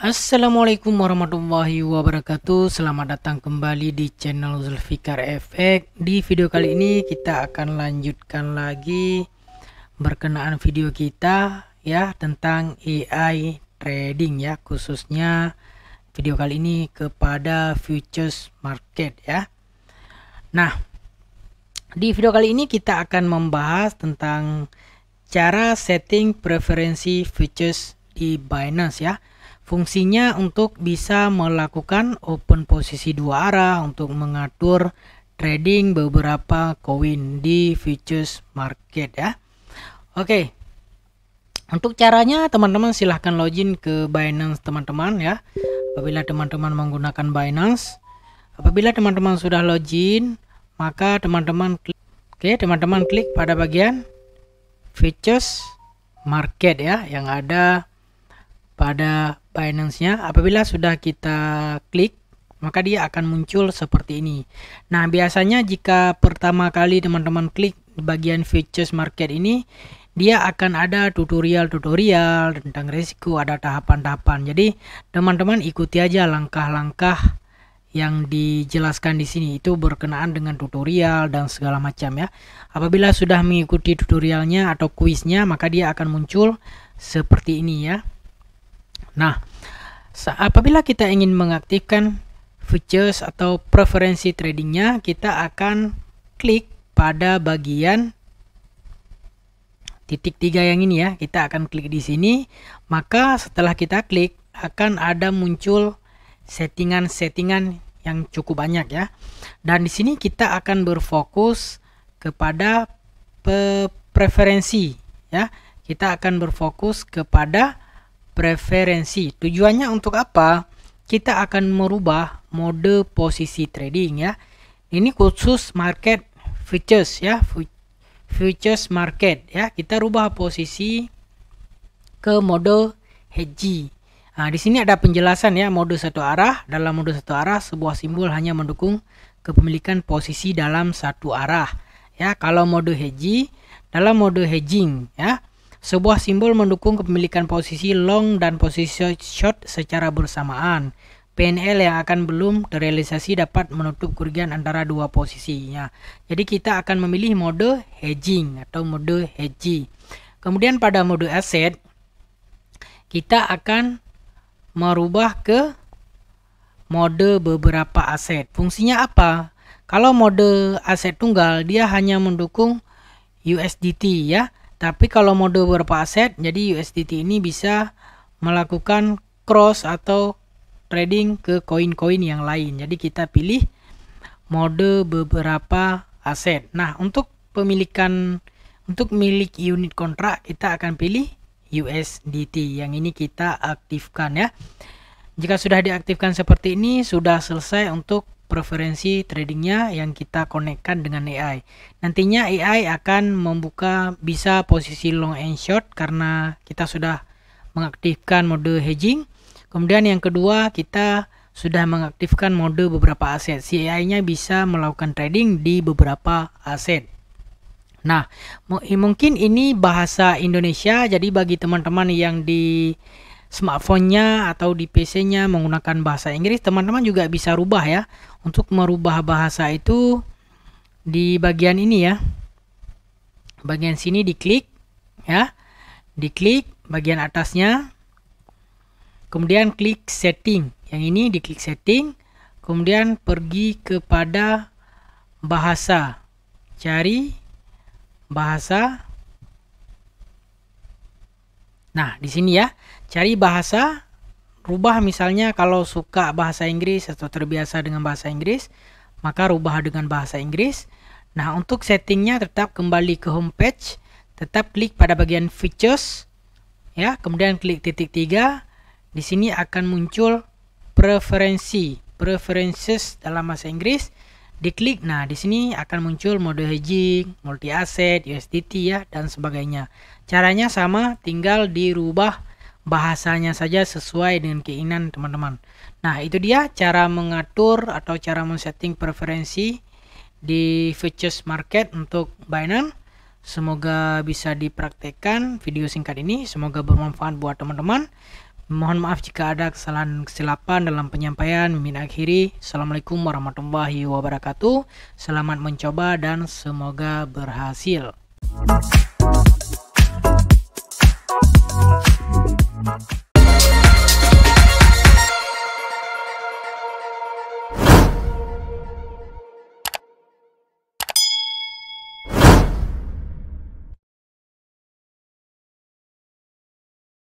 Assalamualaikum warahmatullahi wabarakatuh. Selamat datang kembali di channel Zulfikar Efek. Di video kali ini kita akan lanjutkan lagi berkenaan video kita ya tentang AI trading ya, khususnya video kali ini kepada futures market ya. Nah, di video kali ini kita akan membahas tentang cara setting preferensi futures di Binance ya. Fungsinya untuk bisa melakukan open posisi dua arah untuk mengatur trading beberapa koin di futures market ya. Oke. Untuk caranya teman-teman silahkan login ke Binance teman-teman ya. Apabila teman-teman menggunakan Binance, apabila teman-teman sudah login, maka teman-teman klik pada bagian futures market ya yang ada pada Binance-nya. Apabila sudah kita klik, maka dia akan muncul seperti ini. Nah, biasanya jika pertama kali teman-teman klik di bagian futures market ini, dia akan ada tutorial-tutorial tentang risiko, ada tahapan-tahapan. Jadi, teman-teman ikuti aja langkah-langkah yang dijelaskan di sini, itu berkenaan dengan tutorial dan segala macam ya. Apabila sudah mengikuti tutorialnya atau kuisnya, maka dia akan muncul seperti ini ya. Nah, apabila kita ingin mengaktifkan futures atau preferensi tradingnya, kita akan klik pada bagian titik 3 yang ini ya. Kita akan klik di sini, maka setelah kita klik akan ada muncul settingan-settingan yang cukup banyak ya. Dan di sini kita akan berfokus kepada preferensi ya. Kita akan berfokus kepada preferensi. Tujuannya untuk apa? Kita akan merubah mode posisi trading ya. Ini khusus market futures ya, futures market ya. Kita rubah posisi ke mode hedging. Nah, di sini ada penjelasan ya, mode satu arah. Dalam mode satu arah, sebuah simbol hanya mendukung kepemilikan posisi dalam satu arah. Ya, kalau mode hedging, dalam mode hedging ya, sebuah simbol mendukung kepemilikan posisi long dan posisi short secara bersamaan. PNL yang akan belum terrealisasi dapat menutup kerugian antara dua posisinya. Jadi kita akan memilih mode hedging atau mode hedging. Kemudian pada mode aset, kita akan merubah ke mode beberapa aset. Fungsinya apa? Kalau mode aset tunggal, dia hanya mendukung USDT ya. Tapi kalau mode beberapa aset, jadi USDT ini bisa melakukan cross atau trading ke koin-koin yang lain. Jadi kita pilih mode beberapa aset. Nah, untuk milik unit kontrak kita akan pilih USDT. Yang ini kita aktifkan ya. Jika sudah diaktifkan seperti ini, sudah selesai untuk preferensi tradingnya yang kita konekkan dengan AI. Nantinya AI akan membuka bisa posisi long and short karena kita sudah mengaktifkan mode hedging. Kemudian yang kedua, kita sudah mengaktifkan mode beberapa aset. Si AI-nya bisa melakukan trading di beberapa aset. Nah, mungkin ini bahasa Indonesia, jadi bagi teman-teman yang di smartphone-nya atau di PC-nya menggunakan bahasa Inggris, teman-teman juga bisa rubah ya. Untuk merubah bahasa itu di bagian ini ya. Bagian sini diklik ya. Diklik bagian atasnya. Kemudian klik setting. Yang ini diklik setting. Kemudian pergi kepada bahasa. Cari bahasa. Nah, di sini ya. Cari bahasa, rubah misalnya kalau suka bahasa Inggris atau terbiasa dengan bahasa Inggris, maka rubah dengan bahasa Inggris. Nah, untuk settingnya tetap kembali ke homepage, tetap klik pada bagian features, ya, kemudian klik titik 3. Di sini akan muncul preferences dalam bahasa Inggris. Diklik, nah di sini akan muncul mode hedging, multi asset, USDT ya, dan sebagainya. Caranya sama, tinggal dirubah bahasanya saja sesuai dengan keinginan teman-teman. Nah, itu dia cara mengatur atau cara men-setting preferensi di futures market untuk Binance. Semoga bisa dipraktekkan video singkat ini, semoga bermanfaat buat teman-teman. Mohon maaf jika ada kesalahan kesilapan dalam penyampaian. Mimin akhiri. Assalamualaikum warahmatullahi wabarakatuh. Selamat mencoba dan semoga berhasil.